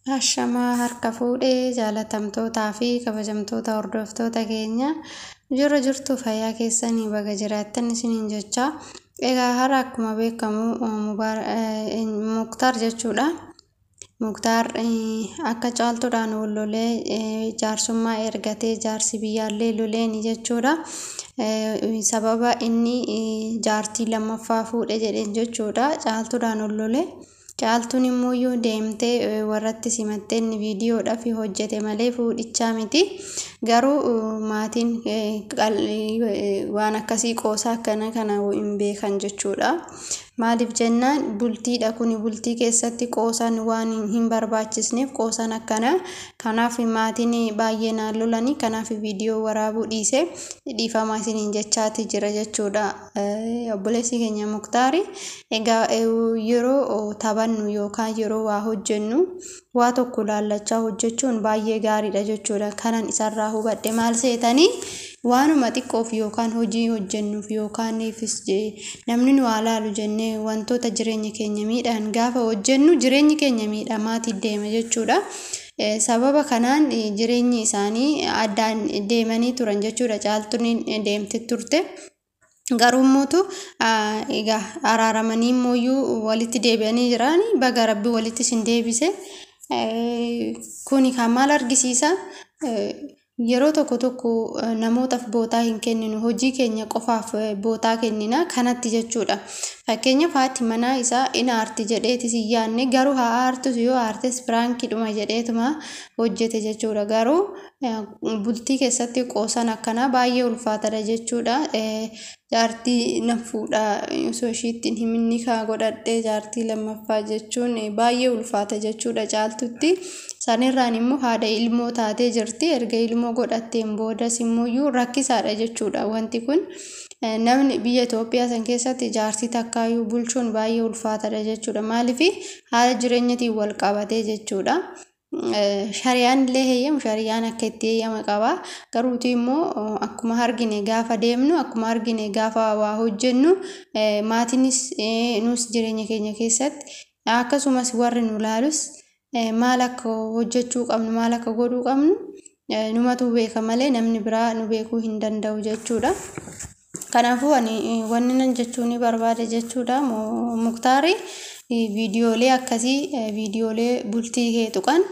Ashamaa harka fuudhee jaalatamtootaa fi kabajamtoota hordoftoota keenya jirtu fayyaa keessanii baga jiraattan isiniin jecha. Egaa har'a akkuma beekamu Muktaar jechuudha. Muktaar akka caaltuudhaan wallolee jaarsummaa ergatee jaarsi biyyaallee loleeni jechuudha. Sababa inni jaartii lammaffaa fuudhe jedheen jechuudha. Caaltuudhaan wallolee. Caaltuun immoo deemtee warratti simattee viidiyoodhaaf hojjete malee fuudhichaa miti. Garuu maatiin waan akkasii qoosaa kana hin beekan jechuudha. Maaliif jennaan bultiidha kun bultii keessatti qoosaan waan hin barbaachisneef qoosaan akkana. Kanaaf maatiin baay'ee naan lolanii kanaaf viidiyoo waraabuu dhiisee dhiifamaa isiniin jechaati jira jechuudha. Obboleessi keenya Muktaari egaa yeroo taphannu yookaan yeroo waa hojjennu waa tokko laallachaa hojjechuun baay'ee gaariidha jechuudha. Kanan isarraa hubadhe maal seetanii waanuma xiqqoof yookaan hojii hojjennuuf yookaan namni nu ilaalu jennee wantoota jireenya keenya miidhaan gaafa hojjennu jireenyi keenya miidhamaatti deema jechuudha. Sababa kanaan jireenyi isaanii addaan deemanii turan jechuudha. Caaltuun deemte turte. Garummotu egaa araaramanii mooyyuu walitti deebi'anii jiran baga rabbi walitti sin deebise. Kuni kan maal argisiisa? Yeroo tokko namootaaf bootaa hin kenninu hojii keenya qofaaf bootaa kennina kanatti jechuudha. Fakkeenyaaf haati manaa isaa ina aarti jedheetis yaanne garuu haa aartus yoo aartes piraankiidhuma jedheetuma hojjete jechuudha. Garuu bultii keessatti qoosan akkanaa baay'ee ulfaatadha jechuudha. Jaartii na fuudha osoo ishiitti himinni kaa godhadhee jaartii lammaffaa jechuun baay'ee ulfaata jechuudha caaltutti. Sanirraan immoo haadha ilmoo taatee jirti. Erga ilmoo godhatteen boodas immoo rakkisaadha jechuudha. Wanti kun namni biyya Itoophiyaa san keessatti jaartii takkaayyuu bulchuun baay'ee ulfaatadha jechuudha. Maaliif haala jireenyatiin wal qabatee jechuudha. Shariyaan illee heeyyamu shariyaan akka itti heeyyama qaba. Garuuti immoo akkuma argine gaafa deemnu akkuma argine gaafa waa hojjennu maatiinis nus jireenya keenya keessatti akkasumas warri nu ilaalus maal akka hojjechuu qabnu maal akka godhuu qabnu numatu beeka malee namni biraa nu beekuu hin danda'u jechuudha. Kanaafuu ani wanni nan jechuun barbaade jechuudha. Muktaari viidiyoolee akkasii viidiyoolee bultii kee tuqan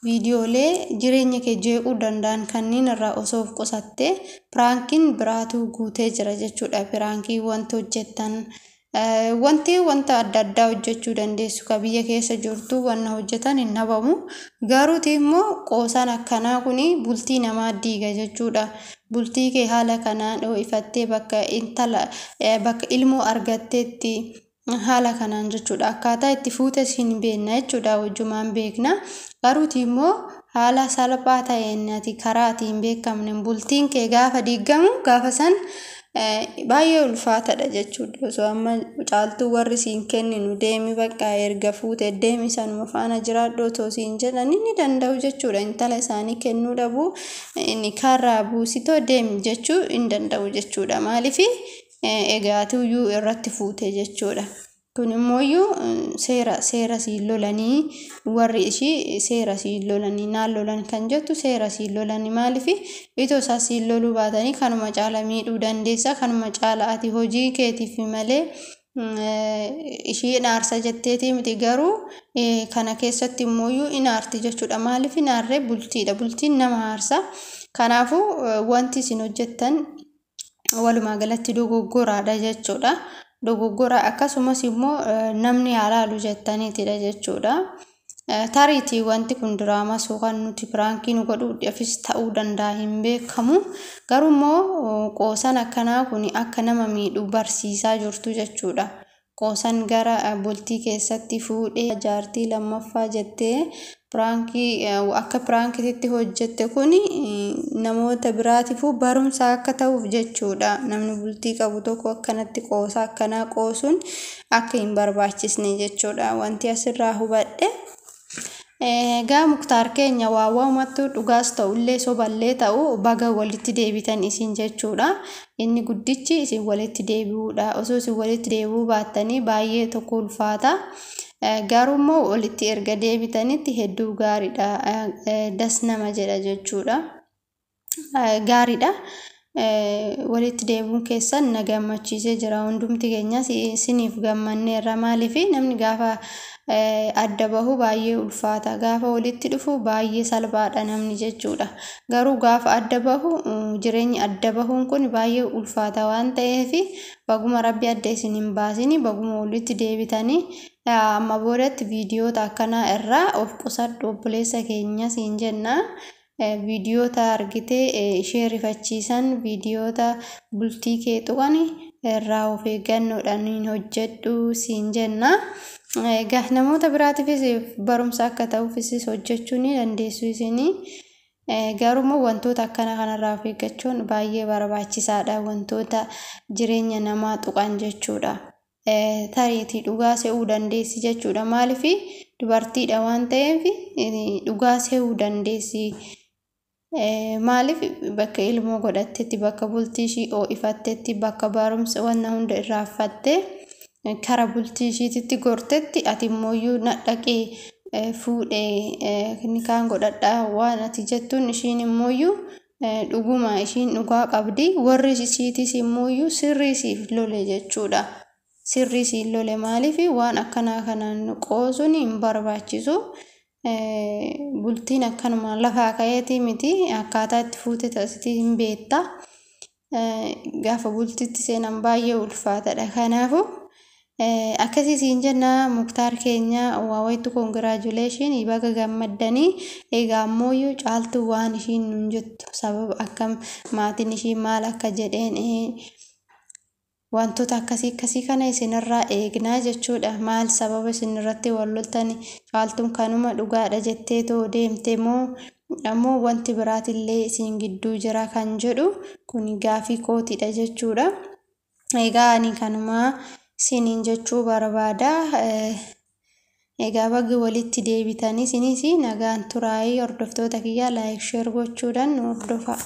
viidiyoolee jireenya kee jeequu danda'an kanneen irraa osoo of qusattee piraankiin biraatu guutee jira jechuudha. Piraankii wanti hojjettan wanta adda addaa hojjechuu dandeessu ka biyya keessa jirtu wanna hojjetan hin habamu. Garuuti immoo qoosaan akkanaa kuni bultii namaa diiga jechuudha. Bultii kee haala kanaan ifattee bakka ilmoo argatteetti haala kanaan jechuudha. Akkaataa itti fuutes hin beekna jechuudha. Wajjumaan beekna. Garuuti immoo haala salphaa ta'een ati karaa ati hin beekamne bultiin kee gaafa diigamu gaafa san baay'ee ulfaatadha jechuudha. Osoo amma caaltuu warri siin kenninu deemi bakka erga fuute deemi sanuma faana jiraadhu otoo siin jedhan ni danda'u jechuudha. Intala isaanii kennuu dhabu inni karraa buusitoo deemi jechuu hin danda'u jechuudha. Maaliif egaatuyyuu irratti fuute jechuudha. Kun immoo seera siin lolanii warri ishii seera siin lolanii naan lolan kan jettu seera siin lolanii maaliif itoo isaa siin loluu baatanii kanuma caala miidhuu dandeessa. Kanuma caala ati hojii keetiif malee ishii inaarsa jetteeti miti. Garuu kana keessatti immoo inaarti jechuudha. Maaliif inaarree bultiidha. Bultiin nama aarsa. Kanaafuu wanti isin hojjettan walumaa galatti dogoggoraadha jechuudha. Dogoggora akkasumas immoo namni ilaalu jettaniitidha jechuudha. Tariitii wanti kun diraamaa yookaan nuti piraankii nu godhuudhaafis ta'uu danda'a hin beekamu. Garuu immoo qoosaan akkanaa kun akka nama miidhu barsiisaa jirtu jechuudha. Qoosaan gara bultii keessatti fuudhee jaartii lammaffaa jettee piraankii akka piraankiitti hojjette kun namoota biraatiifuu barumsa akka ta'uuf jechuudha. Namni bultii qabu tokko akkanatti qoosaa akkanaa qoosuun akka hin barbaachisne jechuudha. Wanti asirraa hubadhe Egaa Muktaar keenya waa waamattu dhugaas ta'ullee soballee ta'u baga walitti deebitan isin jechuudha. Inni guddichi isin walitti deebi'uudha. Osoo isin walitti deebi'uu baattanii baay'ee tokko ulfaata. Garuu walitti erga deebitanitti hedduu gaariidha. Das nama jedha jechuudha. Gaariidha. Walitti deebi'uun keessan na gammachiisee jira. Hundumti keenya isiniif gammanneerra. Maaliif namni gaafa adda bahu baay'ee ulfaata. Gaafa walitti dhufu baay'ee salphaadha namni jechuudha. Garuu gaafa adda bahu jireenyi adda bahuun kun baay'ee ulfaata waan ta'eef baguma rabbi adda isin hin baasini baguma walitti deebitanii amma boodatti viidiyoota akkanaa irraa of qusadhu obboleessa keenya siin jenna. Viidiyoota argitee ishee rifachiisan viidiyoota bultii kee tuqan irraa of eeggannoodhaan hojjedhu siin jenna. Egaa namoota biraatiifis barumsa akka ta'uufis hojjechuu ni dandeessu isinii. Garuu wantoota akkana kanarraa of eeggachuun baay'ee barbaachisaadha. Wantoota jireenya namaa tuqan jechuudha. Tariitii dhugaa se'uu dandeessi jechuudha. Maaliif dubartiidha waan ta'eef dhugaa se'uu dandeessi. Maaliif bakka ilmoo godhattetti bakka bultii ishii ho'ifattetti bakka barumsa wanna hunda irraa affattee kara bultii ishiititti gortetti ati immoo nadhaqee fuudhee ni kaan godhadhaa waan ati jettuun ishiin immoo dhuguma ishiin dhugaa qabdi warri ishiitis immoo sirrii siif lole jechuudha. Sirrii siif lole maaliif waan akkanaa kanaan qoosuun hin barbaachisu. Bultiin akkanuma lafaa ka'eetii miti akkaataa itti fuute taasitii hin beekta. Gaafa bultiitti seenan baay'ee ulfaataadha. Kanaafuu akkasii siin jenna Muktaar keenya waa wayitu congratulation baga gammaddanii. Egaa ammoo caaltuu waan ishiin nun jettu sababa akkam maatiin ishii maal akka jedheen wantoota akkasii kana isinirraa eegnaa jechuudha. Maal sababa isinirratti wal loltani caaltuun kanuma dhugaadha jettee too deemte moo ammoo wanti biraatillee isin gidduu jira kan jedhu kun gaafii kootiidha jechuudha. Egaa ani kanuma isiniin jechuu barbaada. Egaa baggi walitti deebitanii isinis nagaan turaayii hordoftoota kiyya like share gochuudhaan hordofaa.